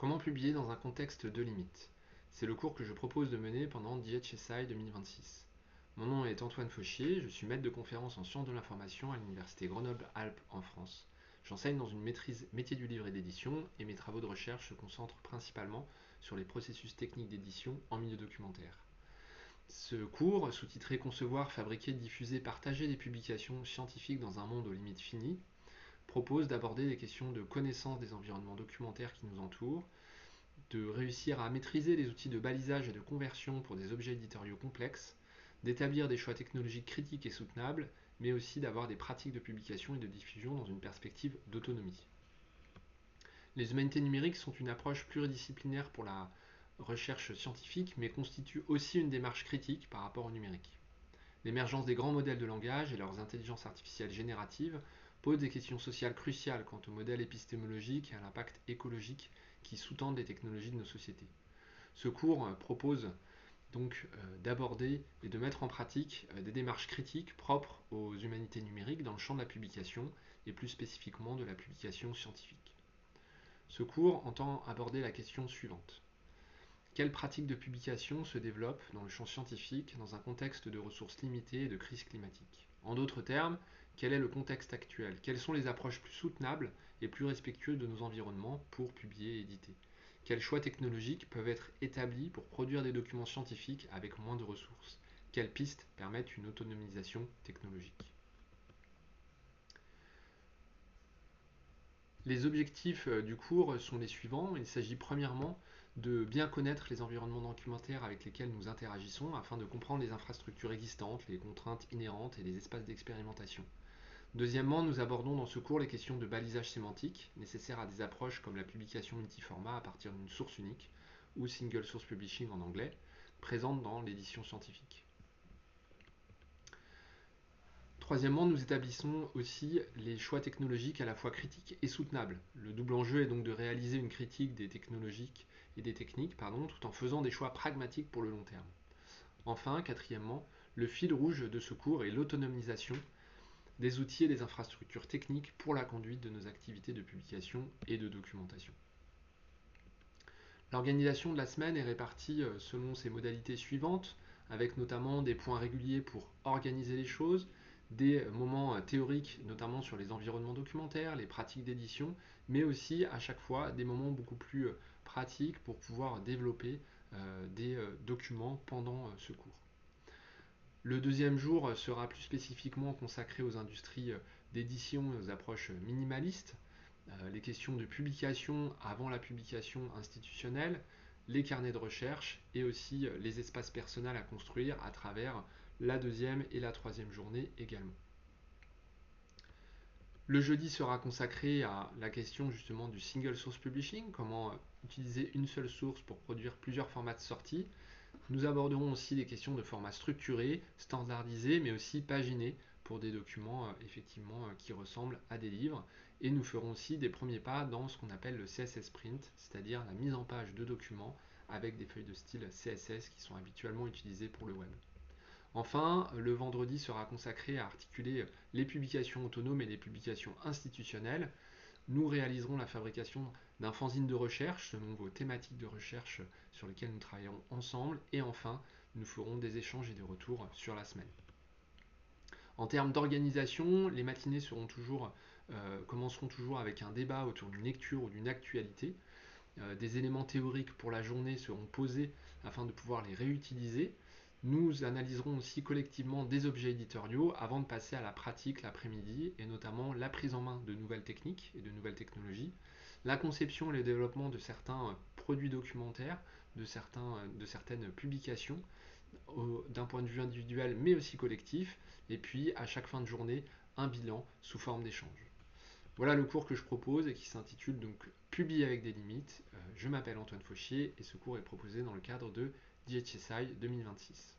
Comment publier dans un contexte de limite? C'est le cours que je propose de mener pendant DHSI 2026. Mon nom est Antoine Fauchier, je suis maître de conférence en sciences de l'information à l'université Grenoble-Alpes en France. J'enseigne dans une maîtrise métier du livre et d'édition et mes travaux de recherche se concentrent principalement sur les processus techniques d'édition en milieu documentaire. Ce cours, sous-titré Concevoir, fabriquer, diffuser, partager des publications scientifiques dans un monde aux limites finies, propose d'aborder des questions de connaissance des environnements documentaires qui nous entourent, de réussir à maîtriser les outils de balisage et de conversion pour des objets éditoriaux complexes, d'établir des choix technologiques critiques et soutenables, mais aussi d'avoir des pratiques de publication et de diffusion dans une perspective d'autonomie. Les humanités numériques sont une approche pluridisciplinaire pour la recherche scientifique, mais constituent aussi une démarche critique par rapport au numérique. L'émergence des grands modèles de langage et leurs intelligences artificielles génératives posent des questions sociales cruciales quant au modèle épistémologique et à l'impact écologique qui sous-tendent les technologies de nos sociétés. Ce cours propose donc d'aborder et de mettre en pratique des démarches critiques propres aux humanités numériques dans le champ de la publication et plus spécifiquement de la publication scientifique. Ce cours entend aborder la question suivante. Quelles pratiques de publication se développent dans le champ scientifique dans un contexte de ressources limitées et de crise climatique? En d'autres termes, quel est le contexte actuel? Quelles sont les approches plus soutenables et plus respectueuses de nos environnements pour publier et éditer? Quels choix technologiques peuvent être établis pour produire des documents scientifiques avec moins de ressources? Quelles pistes permettent une autonomisation technologique? Les objectifs du cours sont les suivants. Il s'agit premièrement de bien connaître les environnements documentaires avec lesquels nous interagissons afin de comprendre les infrastructures existantes, les contraintes inhérentes et les espaces d'expérimentation. Deuxièmement, nous abordons dans ce cours les questions de balisage sémantique nécessaires à des approches comme la publication multiformat à partir d'une source unique ou single source publishing en anglais, présente dans l'édition scientifique. Troisièmement, nous établissons aussi les choix technologiques à la fois critiques et soutenables. Le double enjeu est donc de réaliser une critique des technologiques et des techniques, tout en faisant des choix pragmatiques pour le long terme. Enfin, quatrièmement, le fil rouge de ce cours est l'autonomisation des outils et des infrastructures techniques pour la conduite de nos activités de publication et de documentation. L'organisation de la semaine est répartie selon ces modalités suivantes, avec notamment des points réguliers pour organiser les choses, des moments théoriques, notamment sur les environnements documentaires, les pratiques d'édition, mais aussi à chaque fois des moments beaucoup plus pratiques pour pouvoir développer des documents pendant ce cours. Le deuxième jour sera plus spécifiquement consacré aux industries d'édition et aux approches minimalistes, les questions de publication avant la publication institutionnelle, les carnets de recherche et aussi les espaces personnels à construire à travers la deuxième et la troisième journée également. Le jeudi sera consacré à la question justement du single source publishing, comment utiliser une seule source pour produire plusieurs formats de sortie. Nous aborderons aussi des questions de format structuré, standardisé, mais aussi paginé pour des documents effectivement qui ressemblent à des livres. Et nous ferons aussi des premiers pas dans ce qu'on appelle le CSS print, c'est-à-dire la mise en page de documents avec des feuilles de style CSS qui sont habituellement utilisées pour le web. Enfin, le vendredi sera consacré à articuler les publications autonomes et les publications institutionnelles. Nous réaliserons la fabrication d'un fanzine de recherche selon vos thématiques de recherche sur lesquelles nous travaillerons ensemble. Et enfin, nous ferons des échanges et des retours sur la semaine. En termes d'organisation, les matinées commenceront toujours avec un débat autour d'une lecture ou d'une actualité. Des éléments théoriques pour la journée seront posés afin de pouvoir les réutiliser. Nous analyserons aussi collectivement des objets éditoriaux avant de passer à la pratique l'après-midi et notamment la prise en main de nouvelles techniques et de nouvelles technologies, la conception et le développement de certains produits documentaires, de certaines publications d'un point de vue individuel mais aussi collectif, et puis à chaque fin de journée un bilan sous forme d'échange. Voilà le cours que je propose et qui s'intitule donc Publier avec des limites. Je m'appelle Antoine Fauchier et ce cours est proposé dans le cadre de DHSI 2026.